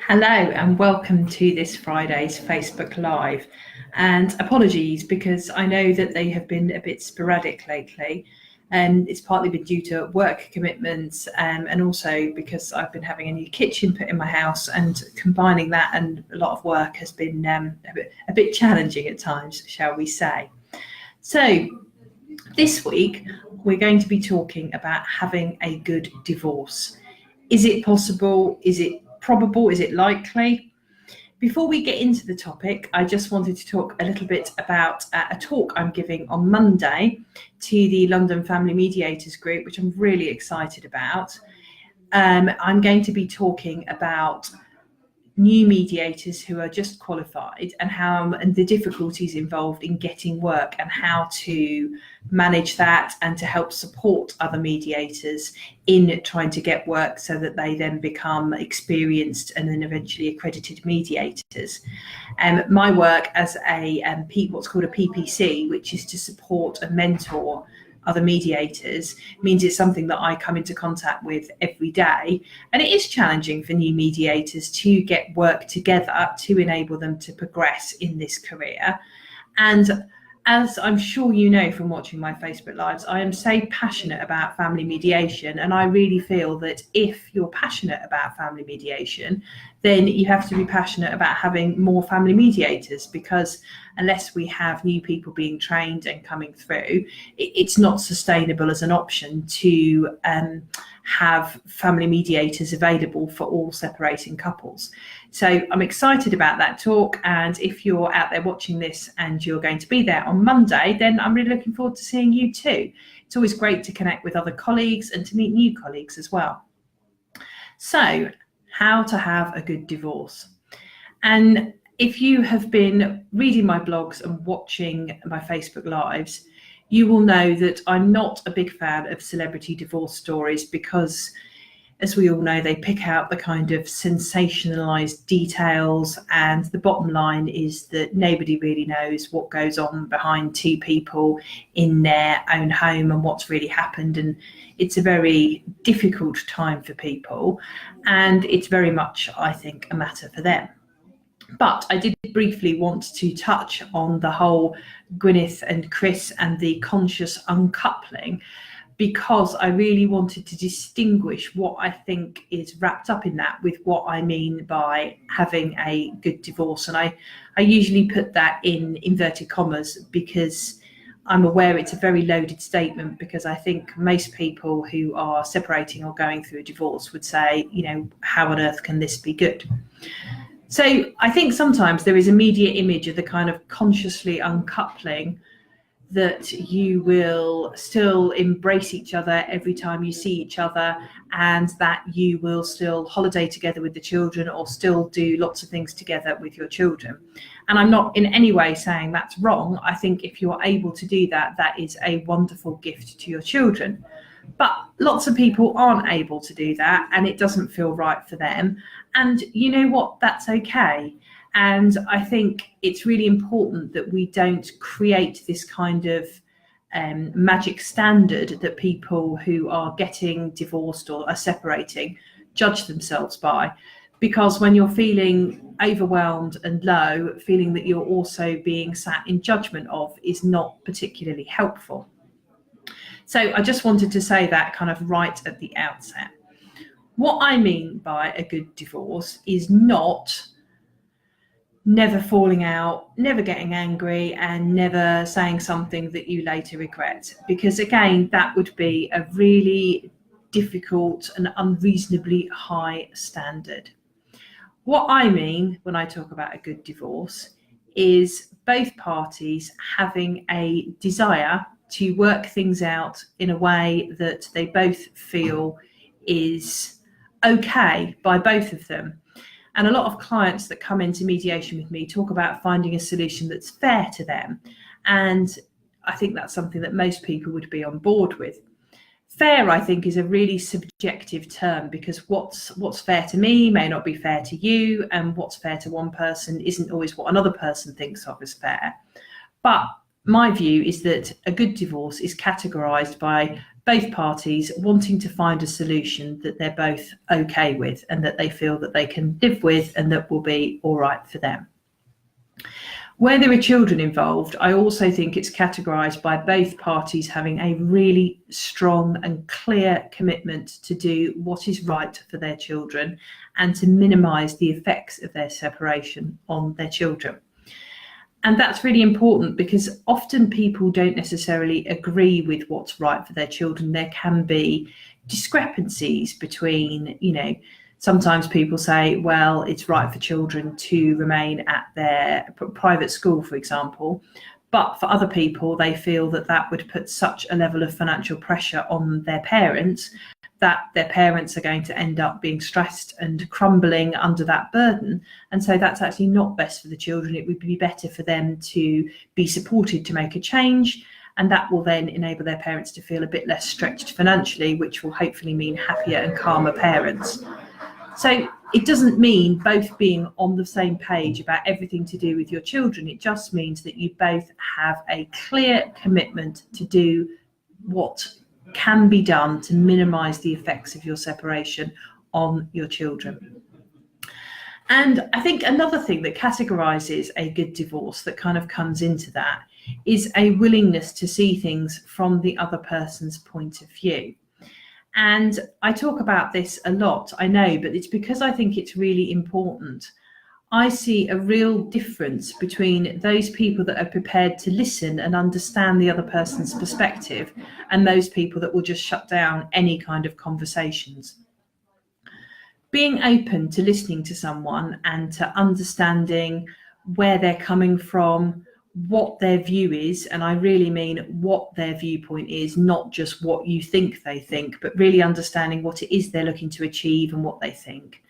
Hello and welcome to this Friday's Facebook Live. And apologies because I know that they have been a bit sporadic lately. And it's partly been due to work commitments and also because I've been having a new kitchen put in my house, and combining that and a lot of work has been a bit challenging at times, shall we say. So this week we're going to be talking about having a good divorce. Is it possible? Is it probable? Is it likely? Before we get into the topic, I just wanted to talk a little bit about a talk I'm giving on Monday to the London Family Mediators Group, which I'm really excited about. I'm going to be talking about new mediators who are just qualified and the difficulties involved in getting work and how to manage that and to help support other mediators in trying to get work so that they then become experienced and then eventually accredited mediators. My work as what's called a PPC, which is to support and mentor other mediators, means it's something that I come into contact with every day. And it is challenging for new mediators to get work together to enable them to progress in this career. And as I'm sure you know from watching my Facebook Lives, I am so passionate about family mediation, and I really feel that if you're passionate about family mediation, then you have to be passionate about having more family mediators, because unless we have new people being trained and coming through, it's not sustainable as an option to have family mediators available for all separating couples. So I'm excited about that talk, and if you're out there watching this and you're going to be there on Monday, then I'm really looking forward to seeing you too. It's always great to connect with other colleagues and to meet new colleagues as well. So, how to have a good divorce. And if you have been reading my blogs and watching my Facebook Lives, you will know that I'm not a big fan of celebrity divorce stories because, as we all know, they pick out the kind of sensationalized details, and the bottom line is that nobody really knows what goes on behind two people in their own home and what's really happened. And it's a very difficult time for people, and it's very much, I think, a matter for them. But I did briefly want to touch on the whole Gwyneth and Chris and the conscious uncoupling, because I really wanted to distinguish what I think is wrapped up in that with what I mean by having a good divorce. And I usually put that in inverted commas because I'm aware it's a very loaded statement, because I think most people who are separating or going through a divorce would say, how on earth can this be good? So I think sometimes there is a media image of the kind of consciously uncoupling, that you will still embrace each other every time you see each other, and that you will still holiday together with the children or still do lots of things together with your children. And I'm not in any way saying that's wrong. I think if you're able to do that, that is a wonderful gift to your children. But lots of people aren't able to do that, and it doesn't feel right for them. And you know what? That's okay. And I think it's really important that we don't create this kind of magic standard that people who are getting divorced or are separating judge themselves by. Because when you're feeling overwhelmed and low, feeling that you're also being sat in judgment of is not particularly helpful. So I just wanted to say that kind of right at the outset. What I mean by a good divorce is not never falling out, never getting angry, and never saying something that you later regret. Because again, that would be a really difficult and unreasonably high standard. What I mean when I talk about a good divorce is both parties having a desire to work things out in a way that they both feel is okay by both of them. And a lot of clients that come into mediation with me talk about finding a solution that's fair to them. And I think that's something that most people would be on board with. Fair, I think, is a really subjective term, because what's fair to me may not be fair to you, and what's fair to one person isn't always what another person thinks of as fair. But my view is that a good divorce is categorised by both parties wanting to find a solution that they're both okay with and that they feel that they can live with and that will be all right for them. Where there are children involved, I also think it's categorised by both parties having a really strong and clear commitment to do what is right for their children and to minimise the effects of their separation on their children. And that's really important because often people don't necessarily agree with what's right for their children. There can be discrepancies between, sometimes people say, well, it's right for children to remain at their private school, for example. But for other people, they feel that that would put such a level of financial pressure on their parents that their parents are going to end up being stressed and crumbling under that burden. And so that's actually not best for the children. It would be better for them to be supported to make a change. And that will then enable their parents to feel a bit less stretched financially, which will hopefully mean happier and calmer parents. So it doesn't mean both being on the same page about everything to do with your children. It just means that you both have a clear commitment to do what can be done to minimise the effects of your separation on your children. And I think another thing that categorises a good divorce that kind of comes into that is a willingness to see things from the other person's point of view. And I talk about this a lot, I know, but it's because I think it's really important. I see a real difference between those people that are prepared to listen and understand the other person's perspective and those people that will just shut down any kind of conversations. Being open to listening to someone and to understanding where they're coming from, what their view is, and I really mean what their viewpoint is, not just what you think they think, but really understanding what it is they're looking to achieve and what they think.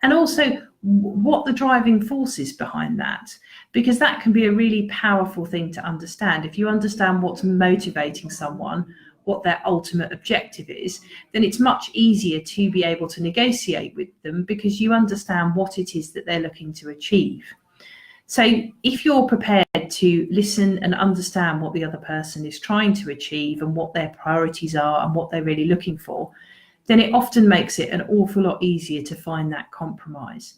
And also what the driving force is behind that, because that can be a really powerful thing to understand. If you understand what's motivating someone, what their ultimate objective is, then it's much easier to be able to negotiate with them because you understand what it is that they're looking to achieve. So if you're prepared to listen and understand what the other person is trying to achieve and what their priorities are and what they're really looking for, then it often makes it an awful lot easier to find that compromise.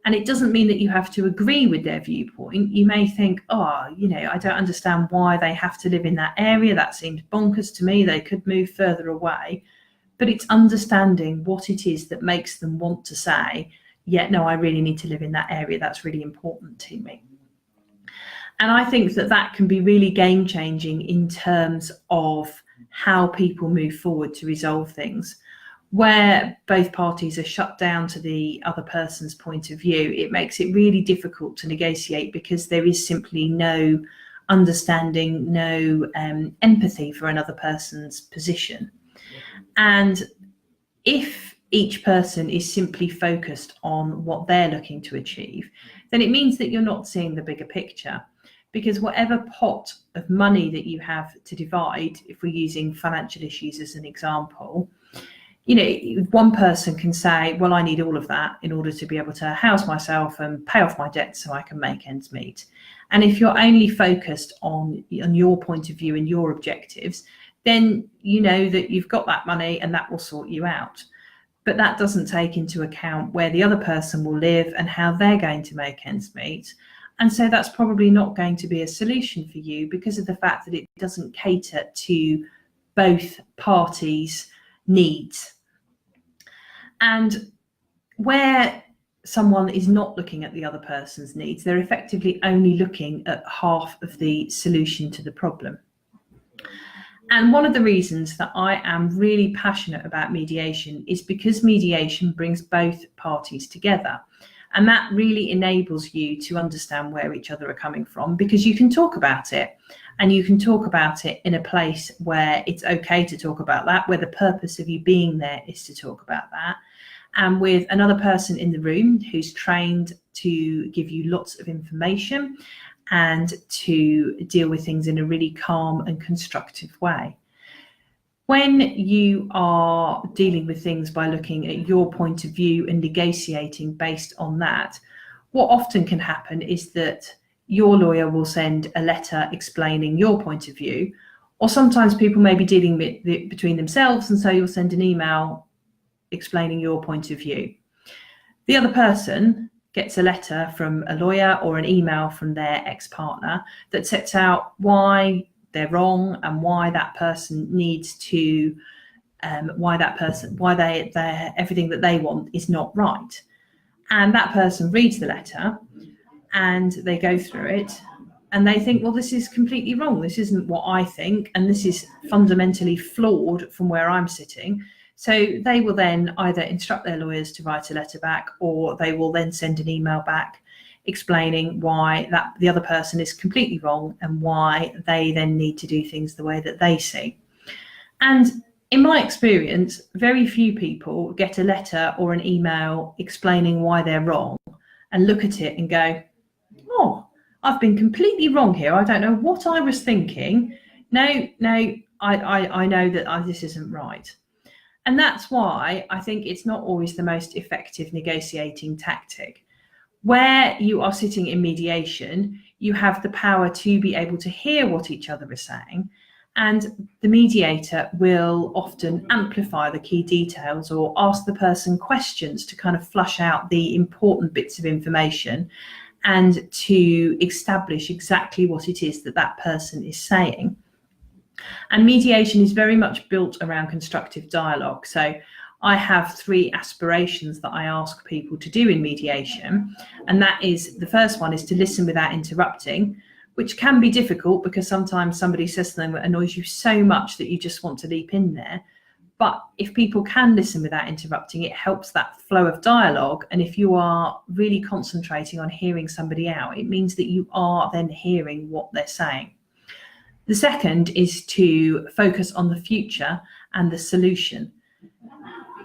And it doesn't mean that you have to agree with their viewpoint. You may think, I don't understand why they have to live in that area. That seems bonkers to me. They could move further away. But it's understanding what it is that makes them want to say, yeah, no, I really need to live in that area. That's really important to me. And I think that that can be really game changing in terms of how people move forward to resolve things. Where both parties are shut down to the other person's point of view, it makes it really difficult to negotiate because there is simply no understanding, no empathy for another person's position. And if each person is simply focused on what they're looking to achieve, then it means that you're not seeing the bigger picture. Because whatever pot of money that you have to divide, if we're using financial issues as an example, one person can say, well, I need all of that in order to be able to house myself and pay off my debts so I can make ends meet. And if you're only focused on your point of view and your objectives, then you know that you've got that money and that will sort you out. But that doesn't take into account where the other person will live and how they're going to make ends meet. And so that's probably not going to be a solution for you because of the fact that it doesn't cater to both parties' needs. And where someone is not looking at the other person's needs, they're effectively only looking at half of the solution to the problem. And one of the reasons that I am really passionate about mediation is because mediation brings both parties together. And that really enables you to understand where each other are coming from, because you can talk about it, and you can talk about it in a place where it's okay to talk about that, where the purpose of you being there is to talk about that, and with another person in the room who's trained to give you lots of information and to deal with things in a really calm and constructive way. When you are dealing with things by looking at your point of view and negotiating based on that, what often can happen is that your lawyer will send a letter explaining your point of view, Or sometimes people may be dealing with it between themselves, and so you'll send an email explaining your point of view. The other person gets a letter from a lawyer or an email from their ex-partner that sets out why they're wrong and why that person needs to, why everything that they want is not right. And that person reads the letter and they go through it and they think, well, this is completely wrong. This isn't what I think, and this is fundamentally flawed from where I'm sitting. So they will then either instruct their lawyers to write a letter back, or they will then send an email back explaining why that the other person is completely wrong and why they then need to do things the way that they see. And in my experience, very few people get a letter or an email explaining why they're wrong and look at it and go, oh, I've been completely wrong here. I don't know what I was thinking. No, I know that this isn't right. And that's why I think it's not always the most effective negotiating tactic. Where you are sitting in mediation, you have the power to be able to hear what each other is saying, and the mediator will often amplify the key details or ask the person questions to kind of flush out the important bits of information and to establish exactly what it is that that person is saying. And mediation is very much built around constructive dialogue. So I have 3 aspirations that I ask people to do in mediation. And that is, the first one is to listen without interrupting, which can be difficult because sometimes somebody says something that annoys you so much that you just want to leap in there. But if people can listen without interrupting, it helps that flow of dialogue. And if you are really concentrating on hearing somebody out, it means that you are then hearing what they're saying. The second is to focus on the future and the solution.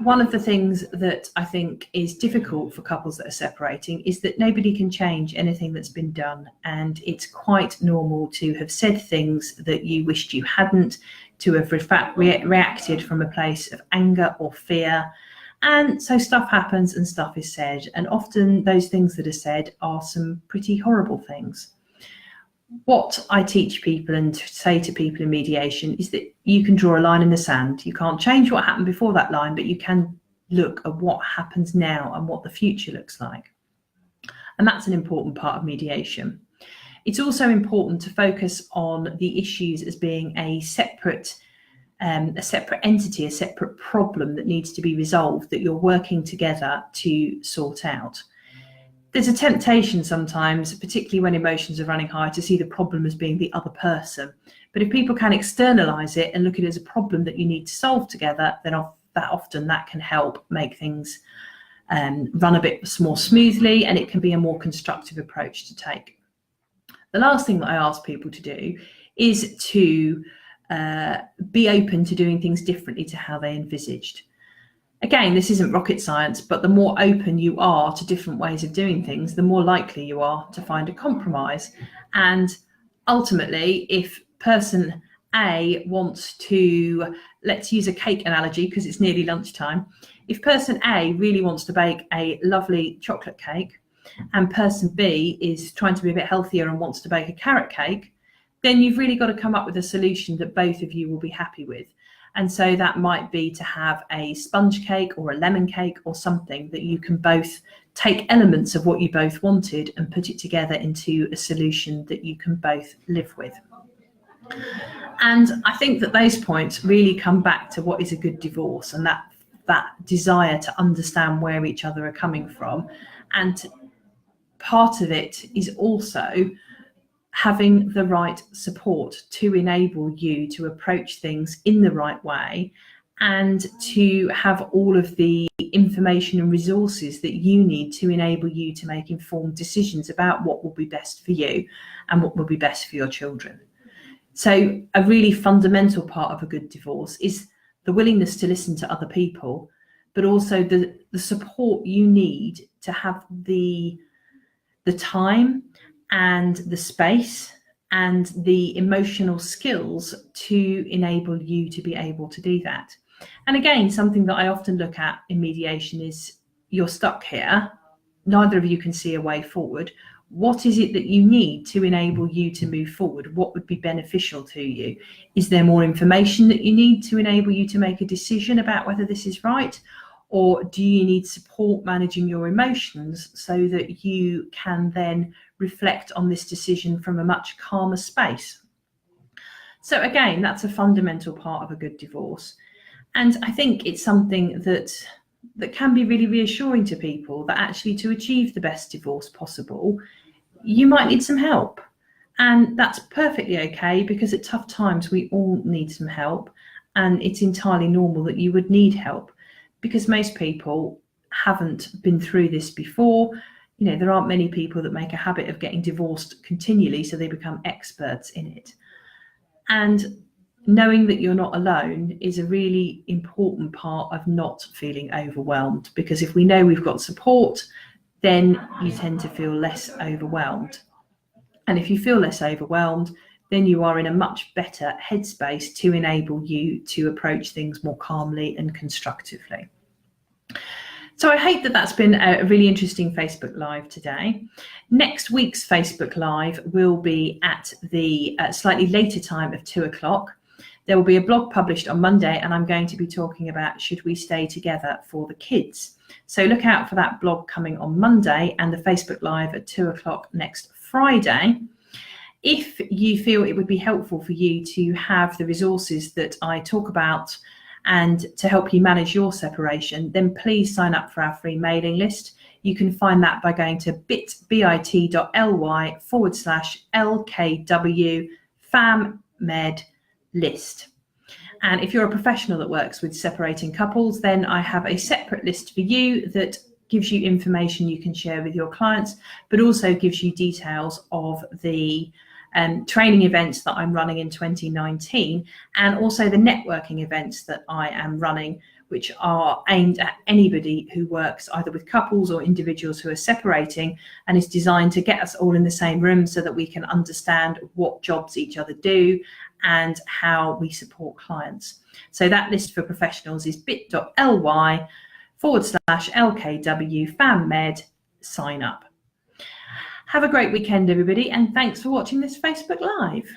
One of the things that I think is difficult for couples that are separating is that nobody can change anything that's been done. And it's quite normal to have said things that you wished you hadn't, to have reacted from a place of anger or fear. And so stuff happens and stuff is said. And often those things that are said are some pretty horrible things. What I teach people and say to people in mediation is that you can draw a line in the sand. You can't change what happened before that line, but you can look at what happens now and what the future looks like. And that's an important part of mediation. It's also important to focus on the issues as being a separate entity, a separate problem that needs to be resolved, that you're working together to sort out. There's a temptation sometimes, particularly when emotions are running high, to see the problem as being the other person. But if people can externalize it and look at it as a problem that you need to solve together, then that can help make things run a bit more smoothly, and it can be a more constructive approach to take. The last thing that I ask people to do is to be open to doing things differently to how they envisaged. Again, this isn't rocket science, but the more open you are to different ways of doing things, the more likely you are to find a compromise. And ultimately, if person A wants to, let's use a cake analogy because it's nearly lunchtime. If person A really wants to bake a lovely chocolate cake and person B is trying to be a bit healthier and wants to bake a carrot cake, then you've really got to come up with a solution that both of you will be happy with. And so that might be to have a sponge cake or a lemon cake or something that you can both take elements of what you both wanted and put it together into a solution that you can both live with. And I think that those points really come back to what is a good divorce, and that desire to understand where each other are coming from. And part of it is also having the right support to enable you to approach things in the right way and to have all of the information and resources that you need to enable you to make informed decisions about what will be best for you and what will be best for your children. So a really fundamental part of a good divorce is the willingness to listen to other people, but also the support you need to have the time and the space and the emotional skills to enable you to be able to do that. And again, something that I often look at in mediation is, you're stuck here. neither of you can see a way forward. What is it that you need to enable you to move forward? What would be beneficial to you? Is there more information that you need to enable you to make a decision about whether this is right? Or do you need support managing your emotions so that you can then reflect on this decision from a much calmer space? So again, that's a fundamental part of a good divorce. And I think it's something that can be really reassuring to people, that actually to achieve the best divorce possible, you might need some help. And that's perfectly okay, because at tough times we all need some help, and it's entirely normal that you would need help, because most people haven't been through this before. You know, there aren't many people that make a habit of getting divorced continually, so they become experts in it. And knowing that you're not alone is a really important part of not feeling overwhelmed, because if we know we've got support, then you tend to feel less overwhelmed. And if you feel less overwhelmed, then you are in a much better headspace to enable you to approach things more calmly and constructively. So I hope that that's been a really interesting Facebook Live today. Next week's Facebook Live will be at the slightly later time of 2 o'clock. There will be a blog published on Monday, and I'm going to be talking about should we stay together for the kids. So look out for that blog coming on Monday, and the Facebook Live at 2 o'clock next Friday. If you feel it would be helpful for you to have the resources that I talk about and to help you manage your separation, then please sign up for our free mailing list. You can find that by going to bit.ly/LKW FamMed list. And if you're a professional that works with separating couples, then I have a separate list for you that gives you information you can share with your clients, but also gives you details of the training events that I'm running in 2019, and also the networking events that I am running, which are aimed at anybody who works either with couples or individuals who are separating, and is designed to get us all in the same room so that we can understand what jobs each other do and how we support clients. So that list for professionals is bit.ly/LKW FamMed sign up. Have a great weekend, everybody, and thanks for watching this Facebook Live.